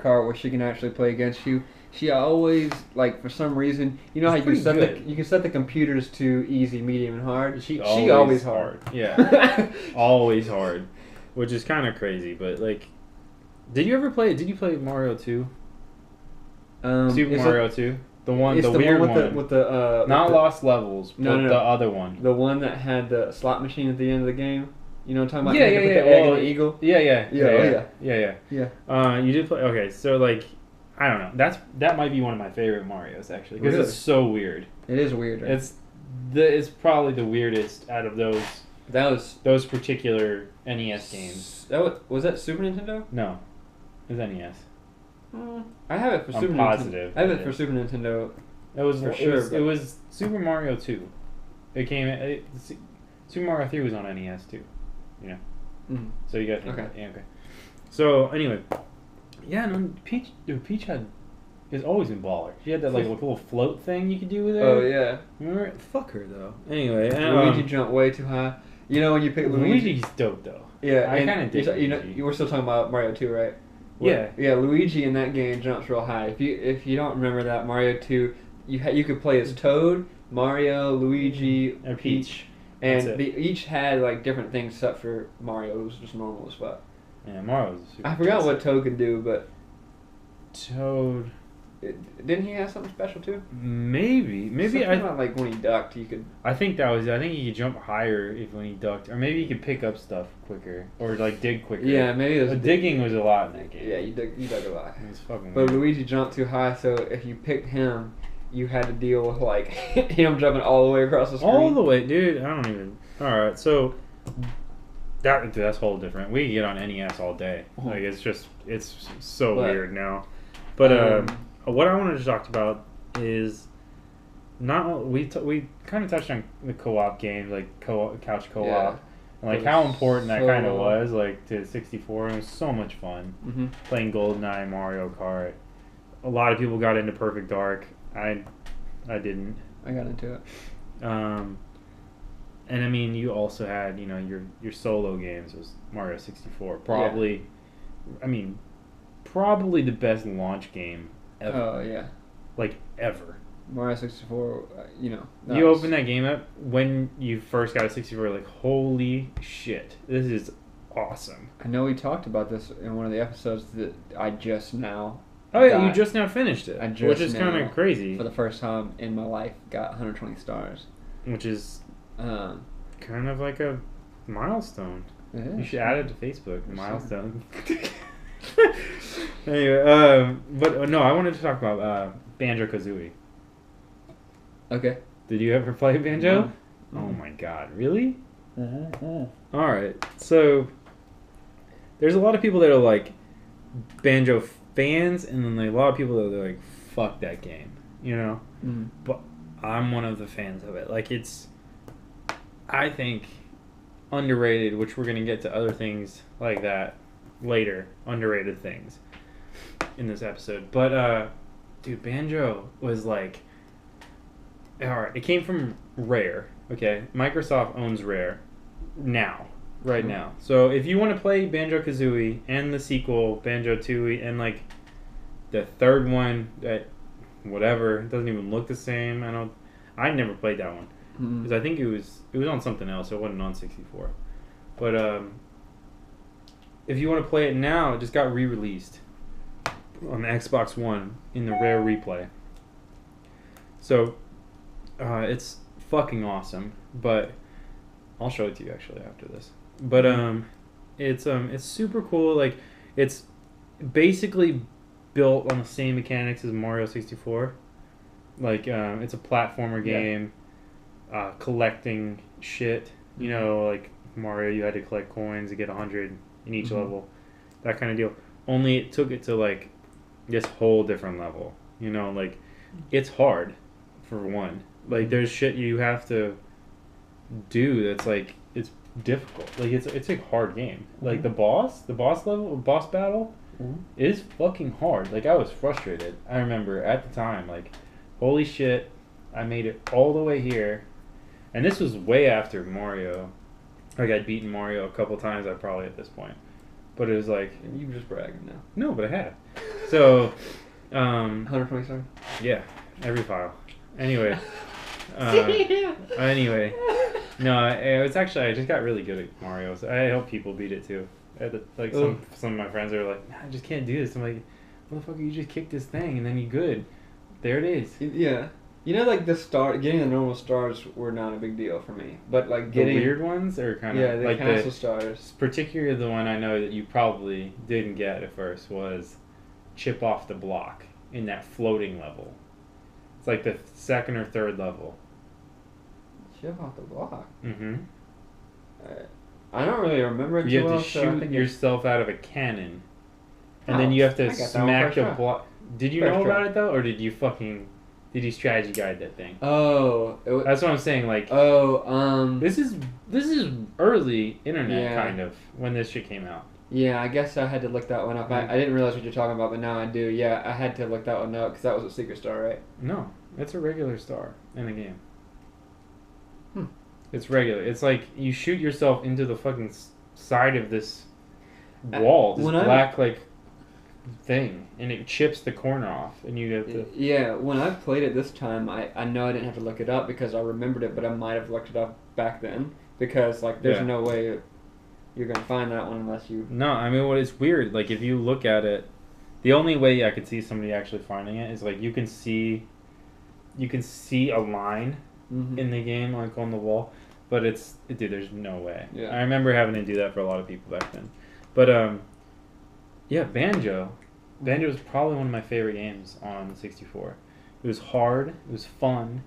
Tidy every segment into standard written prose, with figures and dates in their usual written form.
Kart where she can actually play against you. She always, like, for some reason, you know how you can set the computers to easy, medium, and hard. She always hard. Yeah, always hard, which is kind of crazy. But like, did you play Mario 2? Super Mario 2, the weird one with the not Lost Levels, but the other one, the one that had the slot machine at the end of the game. You know what I'm talking about? Yeah. The egg and the eagle. Yeah. You did play. Okay, so like, I don't know. That might be one of my favorite Marios actually, because it's so weird. It is weird. Right? It's probably the weirdest out of those. Those particular NES games. Was that Super Nintendo? No, it was NES. I have it for Super Nintendo. I have it for Super Nintendo. It was Super Mario 2. Super Mario 3 was on NES too. You know. So you guys think okay. So anyway, yeah, no, Peach has always been baller. She had that like little float thing you could do with her. Oh yeah. Remember? Fuck her though. Anyway, Luigi jumped way too high. You know when you pick Luigi's dope though. Yeah, I kind of dig. You know, you were still talking about Mario 2, right? Yeah. Yeah, Luigi in that game jumps real high. If you don't remember that, Mario 2, you could play as Toad, Mario, Luigi, and Peach. And they each had like different things except for Mario. It was just normal as fuck. Yeah, Mario's super I forgot what Toad could do, but Toad didn't he have something special too? Maybe about like when he ducked, he could. I think he could jump higher when he ducked, or maybe he could pick up stuff quicker, or like dig quicker. Yeah, maybe it was digging was a lot in that game. Yeah, you dug a lot. It was fucking but weird. Luigi jumped too high, so if you picked him, you had to deal with like him jumping all the way across the screen. All the way, dude. I don't even. All right, so that's whole different. We can get on NES all day. Like it's so weird now. But what I wanted to talk about is we kind of touched on the co-op games, like couch co-op, and like how important that kind of was, like to 64. It was so much fun playing GoldenEye, Mario Kart. A lot of people got into Perfect Dark. I didn't. I got into it. And I mean, you also had your solo games. It was Mario 64. Probably, I mean, probably the best launch game ever. Oh yeah. Like ever. Mario 64. You open that game up when you first got a 64. Like, holy shit, this is awesome. I know we talked about this in one of the episodes that I just now. Oh yeah, you just now finished it, which is kind of crazy. For the first time in my life, got 120 stars, which is kind of like a milestone. You should add it to Facebook. Milestone. Anyway, but no, I wanted to talk about Banjo-Kazooie. Okay. Did you ever play Banjo? No. Oh my god, really? All right, so there's a lot of people that are like Banjo fans, and then a lot of people that are like, fuck that game, But I'm one of the fans of it. Like, it's, I think, underrated, which we're gonna get to other things like that later, underrated things in this episode. But dude, Banjo was like, alright, it came from Rare. Okay, Microsoft owns Rare right now. So if you want to play Banjo-Kazooie and the sequel Banjo-Tooie and like the third one that whatever, it doesn't even look the same. I never played that one because I think it was on something else. It wasn't on 64. But if you want to play it now, it just got re-released on the Xbox One in the Rare Replay. So it's fucking awesome. But I'll show it to you actually after this. But it's super cool. Like, it's basically built on the same mechanics as Mario 64. Like, it's a platformer game, collecting shit. Like Mario, you had to collect coins to get 100 in each level, that kind of deal. Only it took it to like this whole different level. Like, it's hard for one. Like, there's shit you have to do that's like, it's difficult. Like, it's a hard game. Like, the boss battle is fucking hard. Like, I was frustrated. I remember at the time, like, holy shit, I made it all the way here, and this was way after Mario. Like, I'd beaten Mario a couple times, probably at this point, but it was like, you were just bragging now. No, but I had. So, 120 stars. Yeah, every file. Anyway. Anyway. No, it's actually, I just got really good at Mario. So I hope people beat it too. Like some of my friends are like, nah, I just can't do this. I'm like, motherfucker, you just kick this thing and then you're good. There it is. Yeah. You know, like getting the normal stars were not a big deal for me, but like getting the weird ones are kind of the like castle stars. Particularly the one I know that you probably didn't get at first was chip off the block in that floating level. It's like the second or third level. Chip off the block. Mm-hmm. I don't really remember it You too have well, to shoot yourself out of a cannon, and then you have to smack the block. Did you know about it though, or did you strategy guide that thing? Oh, that's what I'm saying. Like, this is early internet kind of when this shit came out. Yeah, I guess I had to look that one up. I didn't realize what you're talking about, but now I do. Yeah, I had to look that one up because that was a secret star, right? No, it's a regular star in the game. It's regular. It's like you shoot yourself into the fucking side of this wall, this black thing, and it chips the corner off, and you have to... Yeah, when I played it this time, I know I didn't have to look it up because I remembered it, but I might have looked it up back then because, like, there's no way you're going to find that one unless you... No, I mean, it's weird. Like, if you look at it, the only way I could see somebody actually finding it is, like, you can see a line in the game, like, on the wall, but dude, there's no way. Yeah. I remember having to do that for a lot of people back then. But, yeah, Banjo. Banjo is probably one of my favorite games on 64. It was hard. It was fun.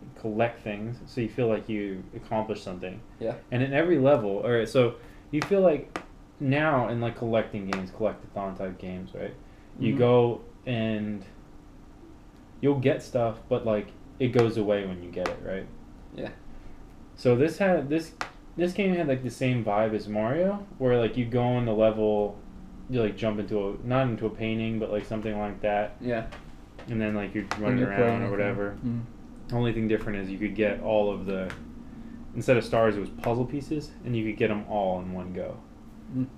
You collect things, so you feel like you accomplished something. Yeah. And in every level, all right, so you feel like now in like collecting games, collectathon type games, right? You go and you'll get stuff, but like it goes away when you get it, right? Yeah. So this game had like the same vibe as Mario, where like you go on the level, you like jump into not into a painting, but like something like that. Yeah. And then like you're running around or whatever. Only thing different is you could get all of the, instead of stars it was puzzle pieces, and you could get them all in one go.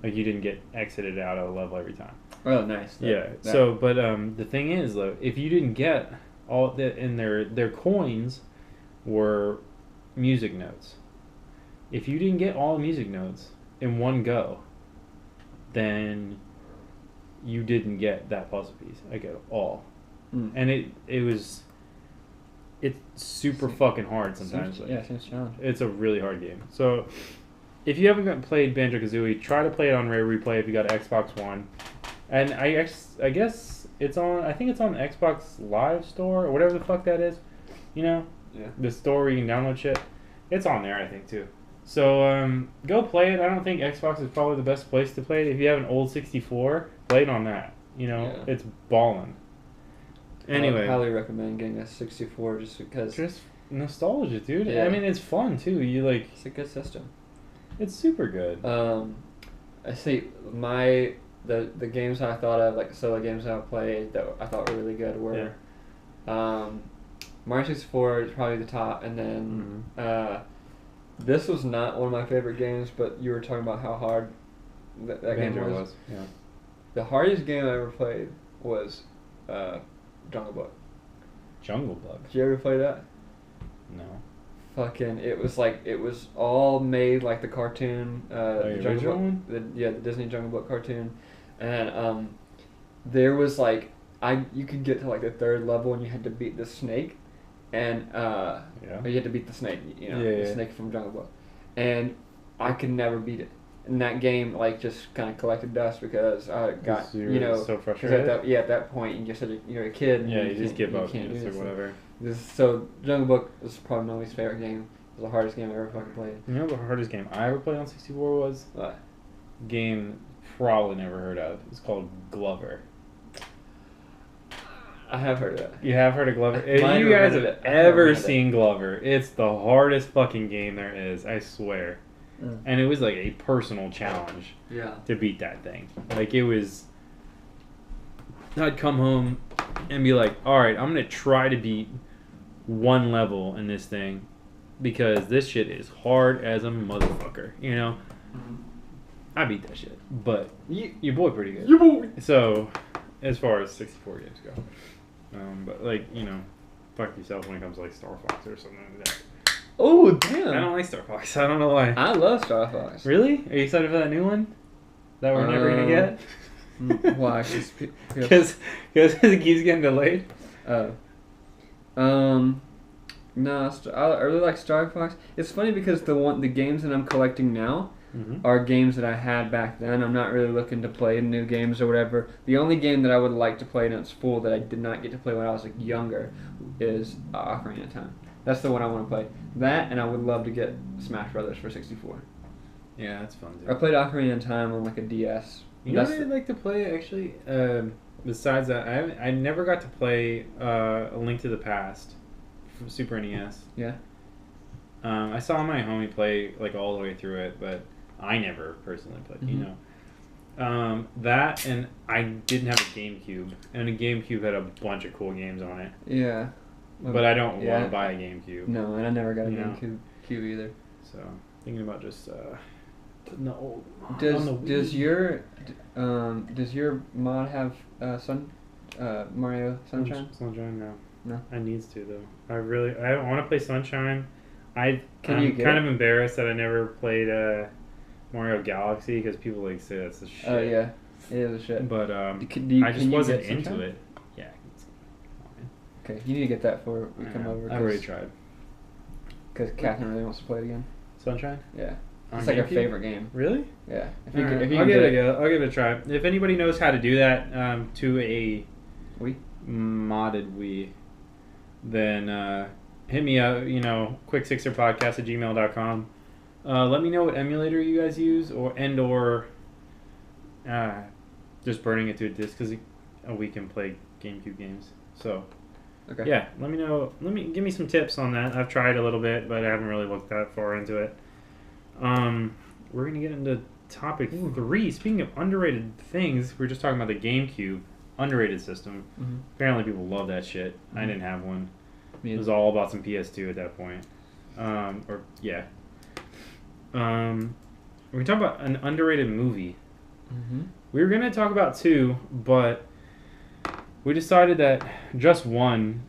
Like you didn't get exited out of a level every time. Oh, nice. So, but the thing is though, if you didn't get all that in their coins were music notes. If you didn't get all the music notes in one go, then you didn't get that puzzle piece. Like at all. And it's super fucking hard sometimes. Seems challenging. It's a really hard game. So if you haven't played Banjo-Kazooie, try to play it on Rare Replay if you got Xbox One. And I guess it's on, I think it's on the Xbox Live Store or whatever the fuck that is. You know? Yeah. The store where you can download shit. It's on there, I think, too. So go play it. I don't think Xbox is probably the best place to play it. If you have an old 64, play it on that. You know? It's ballin'. Anyway. I highly recommend getting a 64 just because... Just nostalgia, dude. Yeah. I mean, it's fun, too. You like... It's a good system. It's super good. I see the games I thought of, like solo games I played that I thought were really good were Mario 64 is probably the top, and then this was not one of my favorite games, but you were talking about how hard that game was. Yeah. The hardest game I ever played was Jungle Book. Jungle Book? Did you ever play that? No. Fucking, it was all made like the cartoon, the original one? The Disney Jungle Book cartoon, and there was like you could get to like the third level and you had to beat the snake, and or you had to beat the snake, the snake from Jungle Book, and I could never beat it. And that game like just kind of collected dust because I got so frustrated. At that point you just said you're a kid. And you just give up or whatever. So Jungle Book is probably my least favorite game. It was the hardest game I ever fucking played. You know the hardest game I ever played on 64 was? What? Game probably never heard of. It's called Glover. I have heard of it. You have heard of Glover? If you guys have ever seen Glover, it's the hardest fucking game there is, I swear. And it was like a personal challenge to beat that thing. Like it was... I'd come home and be like, alright, I'm going to try to beat one level in this thing because this shit is hard as a motherfucker, you know? I beat that shit. But your boy pretty good. Your boy! So, as far as 64 games go. But like, you know, fuck yourself when it comes to like Star Fox or something like that. Oh damn! I don't like Star Fox. I don't know why. I love Star Fox. Really? Are you excited for that new one that we're never gonna get? Why? Because it keeps getting delayed. No, I really like Star Fox. It's funny because the games that I'm collecting now are games that I had back then. I'm not really looking to play new games or whatever. The only game that I would like to play in its full that I did not get to play when I was like younger is Ocarina of Time. That's the one I want to play. That, and I would love to get Smash Brothers for 64. Yeah, that's fun too. I played Ocarina of Time on like a DS. You know what I'd like to play actually? Besides that, I never got to play A Link to the Past from Super NES. Yeah. I saw my homie play like all the way through it, but I never personally played. You know, that, and I didn't have a GameCube, and a GameCube had a bunch of cool games on it. Yeah. But I don't want to buy a GameCube. No, and I never got a GameCube either. So thinking about just no. Does your mod have Mario Sunshine? Sunshine, no. No. I needs to though. I want to play Sunshine. I'm kind of embarrassed that I never played Mario Galaxy because people like say that's the shit. Oh yeah, it is a shit. But I just wasn't into it. Yeah. Okay, you need to get that before we come over. I already tried. Because Catherine really wants to play it again. Sunshine? Yeah. It's like her favorite game. Really? Yeah. I'll give it a try. If anybody knows how to do that to a modded Wii, then hit me up, quicksixerpodcast@gmail.com. Let me know what emulator you guys use or just burning it to a disc because we can play GameCube games. So, okay. Yeah, let me know. Give me some tips on that. I've tried a little bit, but I haven't really looked that far into it. We're gonna get into topic 3. Speaking of underrated things, we were just talking about the GameCube underrated system. Apparently, people love that shit. I didn't have one. It was all about some PS2 at that point. We're gonna talk about an underrated movie. We were gonna talk about 2, but we decided that just one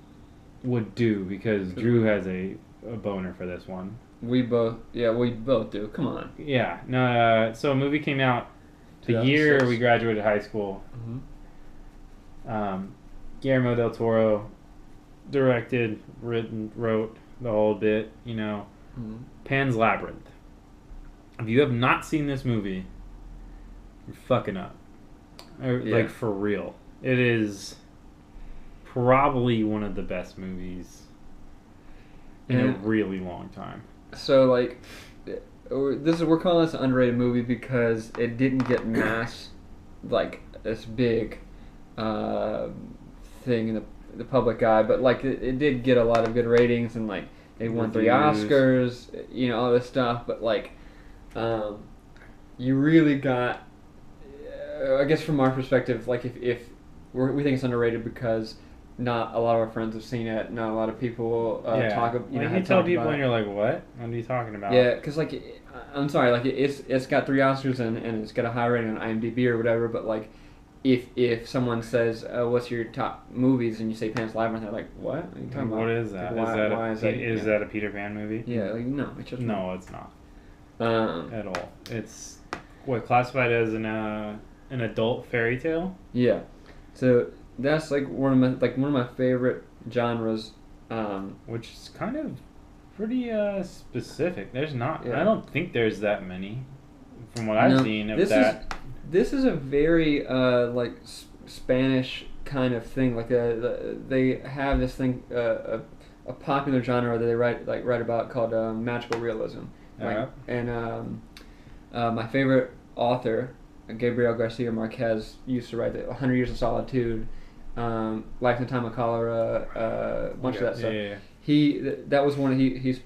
would do because Drew has a boner for this one. We both do. Come on. Yeah. No. So a movie came out the year we graduated high school. Guillermo del Toro directed, wrote the whole bit. Pan's Labyrinth. If you have not seen this movie, you're fucking up. Like for real. It is probably one of the best movies in a really long time. So we're calling this an underrated movie because it didn't get this big thing in the public eye, but it did get a lot of good ratings and it won 3 Oscars, all this stuff. But you really got, I guess from our perspective, if we think it's underrated because not a lot of our friends have seen it. Not a lot of people talk. You tell people and you're like, "What? What are you talking about?" Yeah, because I'm sorry, it's got 3 Oscars and it's got a high rating on IMDb or whatever. But if someone says, "What's your top movies?" and you say Pan's Labyrinth, they're like, "What? What are you talking about? What is that? Is that a Peter Pan movie?" Yeah, no, it's just no, it's not at all. It's classified as an adult fairy tale. Yeah, so. That's one of my favorite genres, which is kind of pretty specific. There's not. I don't think there's that many, from what I've seen of that. This is a very Spanish kind of thing. They have this thing, a popular genre that they write about called magical realism. And my favorite author, Gabriel Garcia Marquez, used to write 100 Years of Solitude. Life in Time of Cholera, bunch of that stuff. That was one he's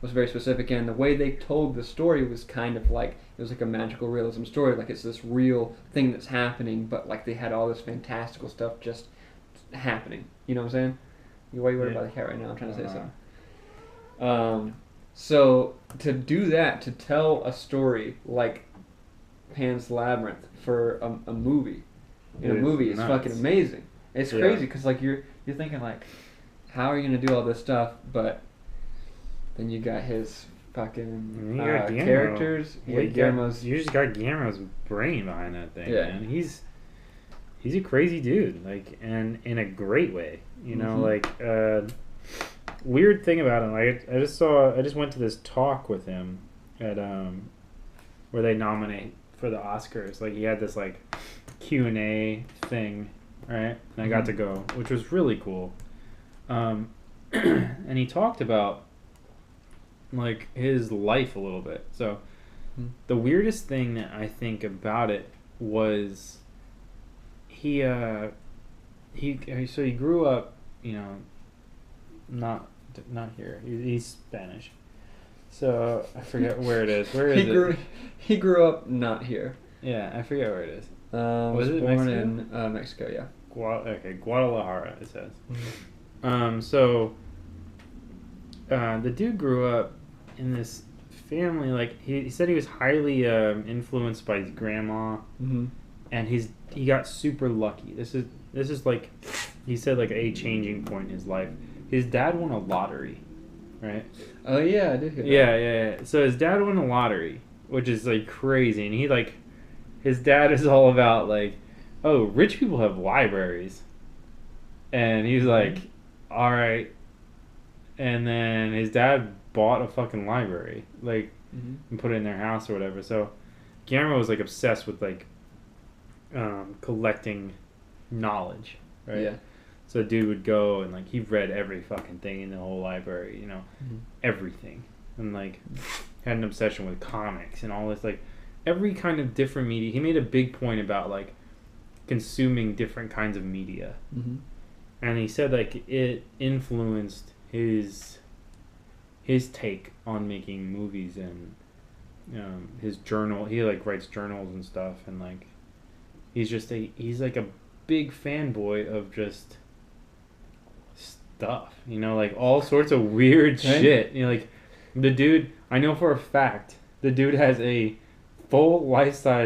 was very specific, and the way they told the story was kind of it was a magical realism story, it's this real thing that's happening, but they had all this fantastical stuff just happening. You know what I'm saying? Why are you worried about the cat right now? I'm trying to say something. So to do that, to tell a story like Pan's Labyrinth for a movie. in a movie is fucking amazing. It's crazy because like you're thinking like, how are you gonna do all this stuff? But then you got his fucking characters. You just got Guillermo's brain behind that thing, man. He's a crazy dude, like, and in a great way, you know, like, weird thing about him, like, I just went to this talk with him at, where they nominate for the Oscars, like, he had this, like, Q&A thing, right, and I got to go, which was really cool, and he talked about, like, his life a little bit, so, the weirdest thing that I think about it was... He grew up, you know, not here. He's Spanish, so I forget where it is. Where is it? He grew up not here. Yeah, I forget where it is. Was it born in Mexico? Yeah. Guadalajara. It says. So the dude grew up in this family. Like he said, he was highly influenced by his grandma. And he got super lucky. This is like, he said, like a changing point in his life. His dad won a lottery, right? Oh yeah, I did hear that. Yeah. So his dad won a lottery, which is like crazy. And he like, his dad is all about like, oh, rich people have libraries. And he's like, all right. And then his dad bought a fucking library, like, and put it in their house or whatever. So Guillermo was like obsessed with like, collecting knowledge, right? Yeah. So the dude would go and like he read every fucking thing in the whole library, you know, everything, and like had an obsession with comics and all this, like every kind of different media. He made a big point about like consuming different kinds of media, and he said like it influenced his take on making movies and his journal. He like writes journals and stuff, and like. He's like a big fanboy of just stuff, you know, like all sorts of weird shit. You know, like the dude, I know for a fact, the dude has a full life-size